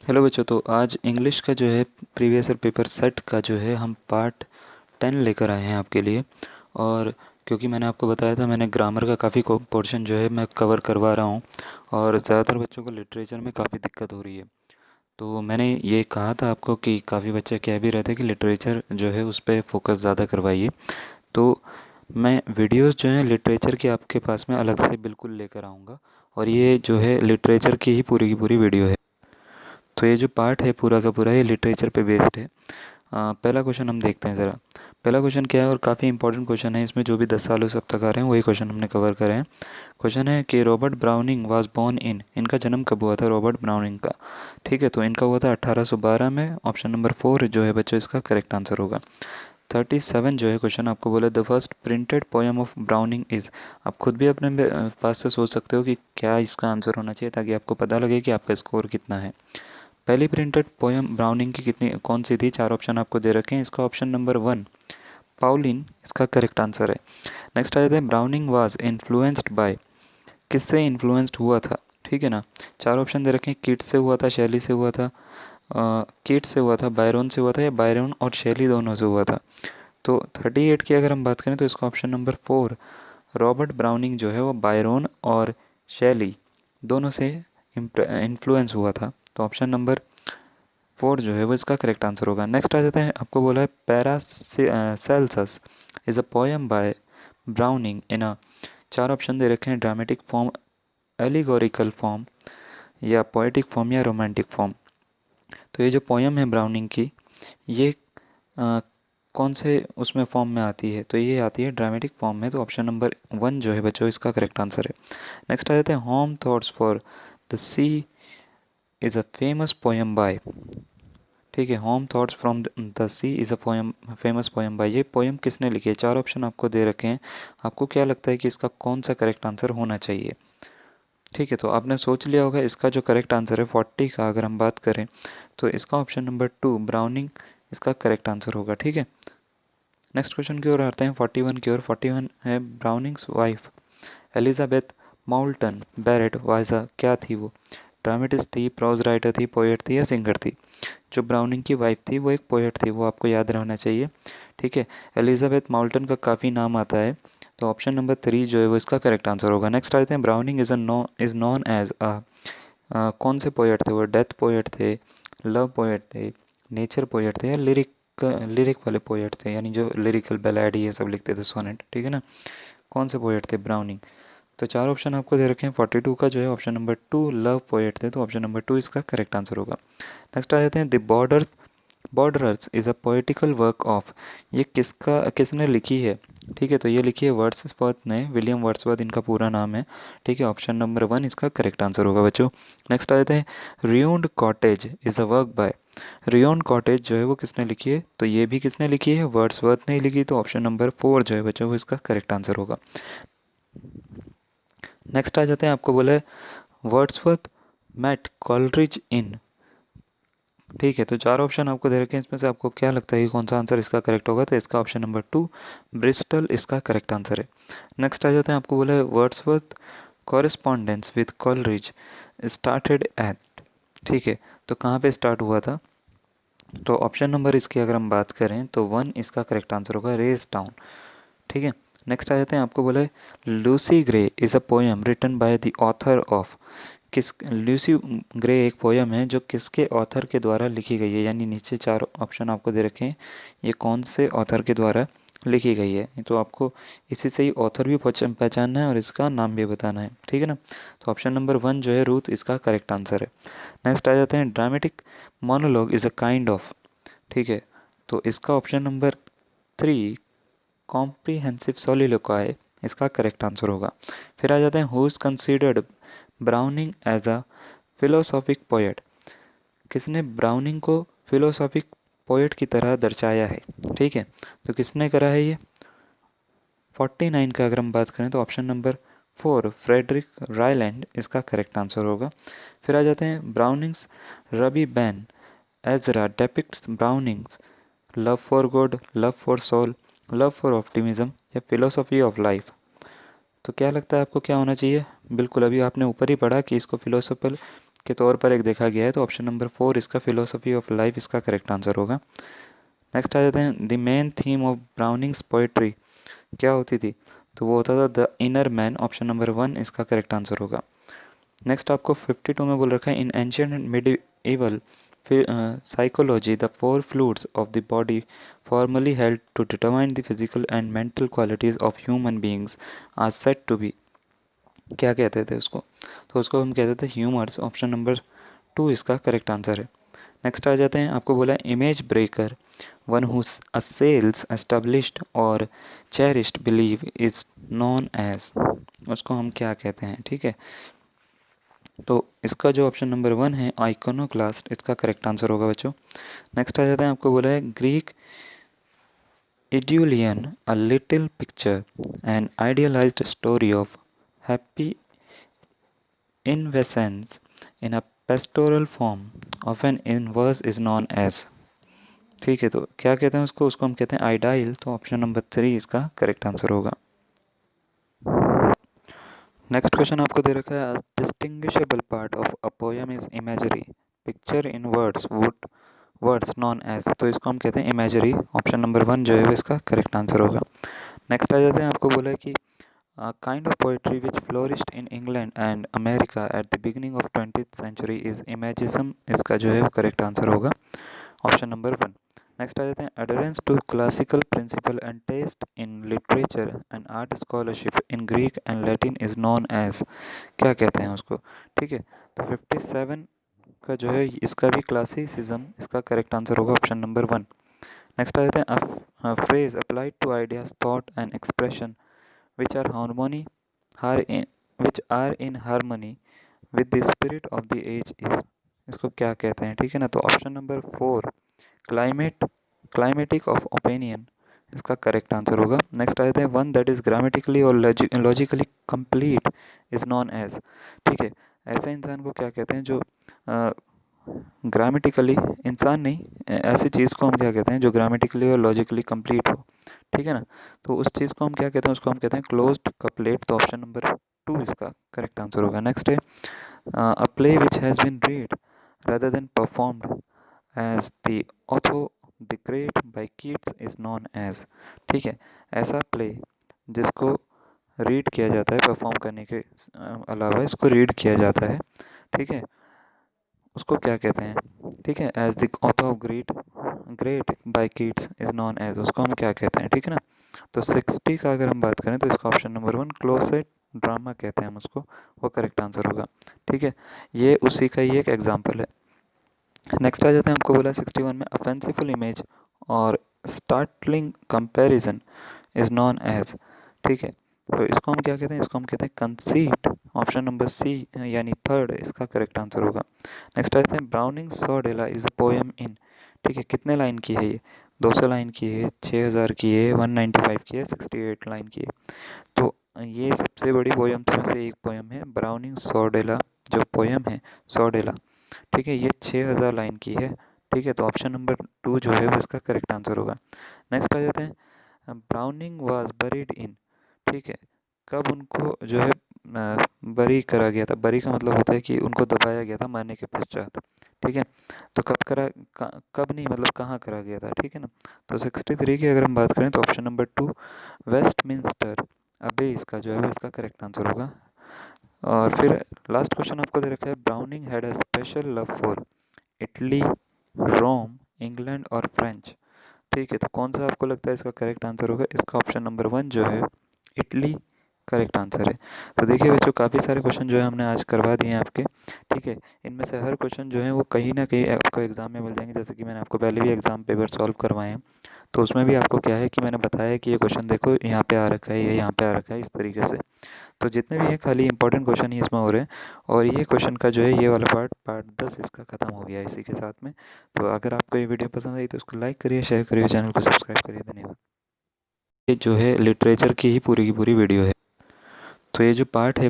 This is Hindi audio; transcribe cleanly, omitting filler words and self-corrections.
हेलो बच्चों। तो आज इंग्लिश का जो है प्रीवियस ईयर पेपर सेट का जो है हम पार्ट 10 लेकर आए हैं आपके लिए। और क्योंकि मैंने आपको बताया था, मैंने ग्रामर का काफ़ी पोर्शन जो है मैं कवर करवा रहा हूँ और ज़्यादातर बच्चों को लिटरेचर में काफ़ी दिक्कत हो रही है। तो मैंने ये कहा था आपको कि काफ़ी बच्चे कह भी रहे थे कि लिटरेचर जो है उस पर फोकस ज़्यादा करवाइए। तो मैं वीडियोस जो हैं लिटरेचर के आपके पास में अलग से बिल्कुल लेकर आऊँगा। और ये जो है लिटरेचर की ही पूरी की पूरी वीडियो है। तो ये जो पार्ट है पूरा का पूरा ये लिटरेचर पे बेस्ड है। पहला क्वेश्चन हम देखते हैं ज़रा। पहला क्वेश्चन क्या है, और काफ़ी इंपॉर्टेंट क्वेश्चन है, इसमें जो भी 10 सालों से अब तक आ रहे हैं वही क्वेश्चन हमने कवर करे हैं। क्वेश्चन है कि Robert Browning was born in, इनका जन्म कब हुआ था रॉबर्ट ब्राउनिंग का। ठीक है, तो इनका हुआ था 1812 में। ऑप्शन नंबर 4 जो है बच्चों इसका करेक्ट आंसर होगा। 37 जो है क्वेश्चन आपको बोला the first printed poem of browning is. आप खुद भी अपने पास से सोच सकते हो कि क्या इसका आंसर होना चाहिए, ताकि आपको पता लगे कि आपका स्कोर कितना है। पहली प्रिंटेड पोयम ब्राउनिंग की कितनी कौन सी थी। चार ऑप्शन आपको दे रखे हैं, इसका ऑप्शन नंबर 1 पाउलिन इसका करेक्ट आंसर है। नेक्स्ट आ जाता है ब्राउनिंग वाज इन्फ्लुएंस्ड बाय, किससे इन्फ्लुएंस्ड हुआ था। ठीक है ना। चार ऑप्शन दे रखे हैं, किट से हुआ था, शैली से हुआ था, किट से हुआ था, बायरोन से हुआ था, या बायरोन और शैली दोनों से हुआ था। तो 38 की अगर हम बात करें तो इसका ऑप्शन नंबर 4 रॉबर्ट ब्राउनिंग जो है वो बायरोन और शैली दोनों से इन्फ्लुएंस हुआ था। तो ऑप्शन नंबर 4 जो है वो इसका करेक्ट आंसर होगा। नेक्स्ट आ जाते हैं, आपको बोला है Paracelsus is a poem by Browning in a, चार ऑप्शन दे रखे हैं, ड्रामेटिक फॉर्म, एलिगोरिकल फॉर्म, या पोएटिक फॉर्म, या रोमांटिक फॉर्म। तो ये जो पोएम है ब्राउनिंग की, ये अ, कौन से उसमें फॉर्म में आती है, तो ये आती है ड्रामेटिक फॉर्म में। तो ऑप्शन नंबर 1 जो है बच्चों इसका करेक्ट आंसर है। नेक्स्ट आ जाते हैं, home thoughts for the sea is a famous poem by. ठीक है, home thoughts from the sea is a poem, famous poem by. ये पोएम किसने लिखी है। चार ऑप्शन आपको दे रखे हैं। आपको क्या लगता है कि इसका कौन सा करेक्ट आंसर होना चाहिए। ठीक है, तो आपने सोच लिया होगा इसका जो करेक्ट आंसर है 40 का अगर हम बात करें, तो इसका ऑप्शन नंबर 2 ब्राउनिंग इसका करेक्ट आंसर होगा। ठीक है, नेक्स्ट क्वेश्चन की ओर आते हैं 41 की ओर। 41 है ब्राउनिंग्स वाइफ एलिजाबेथ माउल्टन बैरेट वाइजा क्या थी वो। ड्रामेटिस्ट थी, प्रोज राइटर थी, पोएट थी, या सिंगर थी। जो ब्राउनिंग की वाइफ थी वो एक पोएट थी, वो आपको याद रहना चाहिए। ठीक है, एलिजाबेथ माउल्टन का काफ़ी नाम आता है। तो ऑप्शन नंबर 3 जो है वो इसका करेक्ट आंसर होगा। नेक्स्ट आते हैं, Browning is known as a, कौन से पोएट थे वो। डेथ पोएट थे, लव पोएट थे, नेचर पोएट थे, या लिरिक वाले पोएट थे, यानी जो लिरिकल बैलाड ये सब लिखते थे, सोनेट। ठीक है ना। कौन से पोएट थे ब्राउनिंग। तो चार ऑप्शन आपको दे रखे हैं। 42 का जो है ऑप्शन नंबर 2 लव पोएट थे, तो ऑप्शन नंबर 2 इसका करेक्ट आंसर होगा। नेक्स्ट आ जाते हैं, the borders is a poetical work of, ये किसने लिखी है। ठीक है, तो ये लिखी है वर्ड्सवर्थ ने, विलियम वर्ड्सवर्थ इनका पूरा नाम है। ठीक है, ऑप्शन नंबर 1 इसका करेक्ट आंसर होगा बच्चों। नेक्स्ट आ जाते हैं, ruined cottage is a work by, ruined cottage जो है वो किसने लिखी है, तो ये भी किसने लिखी है, वर्ड्सवर्थ ने लिखी। तो ऑप्शन नंबर 4 जो है बच्चों वो इसका करेक्ट आंसर होगा। नेक्स्ट आ जाते हैं, आपको बोला है वर्ड्सवर्थ मैट कॉलरिज इन। ठीक है, तो चार ऑप्शन आपको दे रखे हैं, इसमें से आपको क्या लगता है कि कौन सा आंसर इसका करेक्ट होगा। तो इसका ऑप्शन नंबर 2 ब्रिस्टल इसका करेक्ट आंसर है। नेक्स्ट आ जाते हैं, आपको बोला है Wordsworth correspondence with Coleridge started at. ठीक है, तो कहाँ पे स्टार्ट हुआ था। तो ऑप्शन नंबर इसकी अगर हम बात करें तो 1 इसका करेक्ट आंसर होगा, रेस टाउन। ठीक है, नेक्स्ट आ जाते हैं, आपको बोला है Lucy Gray is a poem written by the author of, किस लूसी ग्रे एक पोयम है जो किसके ऑथर के द्वारा लिखी गई है, यानी नीचे चार ऑप्शन आपको दे रखे हैं, ये कौन से ऑथर के द्वारा लिखी गई है। तो आपको इसी से ही ऑथर भी पहचानना है और इसका नाम भी बताना है। ठीक है ना। तो ऑप्शन नंबर 1 जो है रूथ इसका करेक्ट आंसर है। नेक्स्ट आ जाते हैं, dramatic monologue is a kind of. ठीक है, तो इसका ऑप्शन नंबर 3 कॉम्प्रीहेंसिव सोलिलोक्वाई इसका करेक्ट आंसर होगा। फिर आ जाते हैं, who is considered Browning as a philosophic poet, किसने ब्राउनिंग को फिलोसॉफिक पोएट की तरह दर्शाया है। ठीक है, तो किसने करा है ये। 49 का अगर हम बात करें तो ऑप्शन नंबर 4 फ्रेडरिक रायलैंड इसका करेक्ट आंसर होगा। फिर आ जाते हैं, Browning's Rabbi Ben Ezra depicts Browning's love for God, love for soul, love for optimism, या फिलोसॉफी ऑफ लाइफ। तो क्या लगता है आपको क्या होना चाहिए। बिल्कुल, अभी आपने ऊपर ही पढ़ा कि इसको फिलोसोफल के तौर पर एक देखा गया है, तो ऑप्शन नंबर 4 इसका फिलोसफी ऑफ लाइफ इसका करेक्ट आंसर होगा। नेक्स्ट आ जाते हैं, the main theme of Browning's poetry क्या होती थी, तो वो होता था the inner man, option number 1 इसका करेक्ट आंसर होगा। नेक्स्ट आपको 52 में बोल रखा है, in ancient and medieval psychology, the four fluids of the body formerly held to determine the physical and mental qualities of human beings are said to be, क्या कहते थे उसको, तो उसको हम कहते थे ह्यूमर्स, ऑप्शन नंबर 2 इसका करेक्ट आंसर है। नेक्स्ट आ जाते हैं, आपको बोला image breaker, one who assails established और cherished belief is known as, उसको हम क्या कहते हैं, ठीक है। तो इसका जो ऑप्शन नंबर 1 है आइकोनोक्लास्ट इसका करेक्ट आंसर होगा बच्चों। नेक्स्ट आ जाता है, आपको बोला है Greek idyllian a little picture and idealised story of happy innocence in a pastoral form of an inverse is known as, ठीक है। तो क्या कहते हैं उसको, उसको हम कहते हैं आइडाइल, तो ऑप्शन नंबर 3 इसका करेक्ट आंसर होगा। नेक्स्ट क्वेश्चन आपको दे रखा है, distinguishable part of a poem is imagery, picture in words would words known as, तो इसको हम कहते हैं इमेजरी, ऑप्शन नंबर 1 जो है वो इसका करेक्ट आंसर होगा। नेक्स्ट आ जाते हैं, आपको बोला है कि kind of poetry which flourished in England and America at the beginning of 20th century is imagism, इसका जो है वो करेक्ट आंसर होगा, ऑप्शन नंबर 1। नेक्स्ट आ जाते हैं, adherence to classical principle and taste in literature and art scholarship in Greek and Latin is known as, क्या कहते हैं उसको, ठीक है। तो 57 का जो है इसका भी क्लासिसिज्म इसका करेक्ट आंसर होगा, ऑप्शन नंबर 1। नेक्स्ट आ जाते हैं, phrase applied to ideas thought and expression which are harmony which are in harmony with the spirit of the age is, इसको क्या कहते हैं, ठीक है ना। तो option number 4 climatic of opinion इसका करेक्ट आंसर होगा। नेक्स्ट आ जाते हैं, वन दैट इज ग्रामेटिकली और logically complete is known as, ठीक है। ऐसे इंसान को क्या कहते हैं जो ग्रामेटिकली इंसान नहीं, ऐसी चीज़ को हम क्या कहते हैं जो ग्रामेटिकली और लॉजिकली कंप्लीट हो, ठीक है ना। तो उस चीज़ को हम क्या कहते हैं, उसको हम कहते हैं क्लोज्ड कपलेट, तो ऑप्शन नंबर 2 इसका करेक्ट आंसर होगा। नेक्स्ट है, a play which has been read rather than performed as the author the great by Keats is known as, ठीक है। ऐसा प्ले जिसको रीड किया जाता है, परफॉर्म करने के अलावा इसको रीड किया जाता है, ठीक है, उसको क्या कहते हैं, ठीक है। As the author of great by Keats is known as, उसको हम क्या कहते हैं, ठीक है ना। तो 60 का अगर हम बात करें तो इसका ऑप्शन नंबर 1 क्लोसेट ड्रामा कहते हैं हम उसको, वो करेक्ट आंसर होगा, ठीक है। ये उसी का ही एक एग्जाम्पल है। नेक्स्ट आ जाते हैं, आपको बोला 61 में अफेंसिफुल इमेज और startling comparison is known as, ठीक है। तो इसको हम क्या कहते हैं, इसको हम कहते हैं कंसीट, ऑप्शन नंबर सी यानी 3 इसका करेक्ट आंसर होगा। नेक्स्ट आते हैं, Browning Sordello is a poem in, ठीक है, कितने लाइन की है ये, 200 लाइन की है, 6000 की है, 195 की है, 68 लाइन की है। तो ये सबसे बड़ी पोएम्स में से एक पोएम है ब्राउनिंग सॉडेला, जो पोएम है सॉडेला, ठीक है, ये 6000 लाइन की है, ठीक है। तो ऑप्शन नंबर 2 जो है वो इसका करेक्ट आंसर होगा। नेक्स्ट आ जाते हैं, ब्राउनिंग वाज बरीड इन, ठीक है, कब उनको जो है बरी करा गया था, बरी का मतलब होता है कि उनको दबाया गया था मरने के पश्चात, ठीक है। तो कब नहीं मतलब कहाँ करा गया था, ठीक है ना। तो 63 की अगर हम बात करें तो ऑप्शन नंबर 2 वेस्टमिंस्टर अबे इसका जो है वो इसका करेक्ट आंसर होगा। और फिर लास्ट क्वेश्चन आपको दे रखा है, Browning had a special love for Italy, Rome, England और फ्रेंच, ठीक है। तो कौन सा आपको लगता है इसका करेक्ट आंसर होगा, इसका ऑप्शन नंबर 1 जो है इटली करेक्ट आंसर है। तो देखिए बच्चों, काफ़ी सारे क्वेश्चन जो है हमने आज करवा दिए हैं आपके, ठीक है। इनमें से हर क्वेश्चन जो है वो कहीं ना कहीं आपको एग्ज़ाम में मिल जाएंगे, जैसे कि मैंने आपको पहले भी एग्ज़ाम पेपर सॉल्व करवाए हैं, तो उसमें भी आपको क्या है कि मैंने बताया कि ये क्वेश्चन देखो यहाँ पे आ रखा है, ये यहाँ पे आ रखा है, इस तरीके से। तो जितने भी हैं खाली इंपॉर्टेंट क्वेश्चन ही इसमें हो रहे हैं, और ये क्वेश्चन का जो है ये वाला पार्ट 10 इसका ख़त्म हो गया है इसी के साथ में। तो अगर आपको ये वीडियो पसंद आई तो उसको लाइक करिए, शेयर करिए, चैनल को सब्सक्राइब करिए, धन्यवाद। ये जो है लिटरेचर की ही पूरी वीडियो है। तो ये जो पार्ट है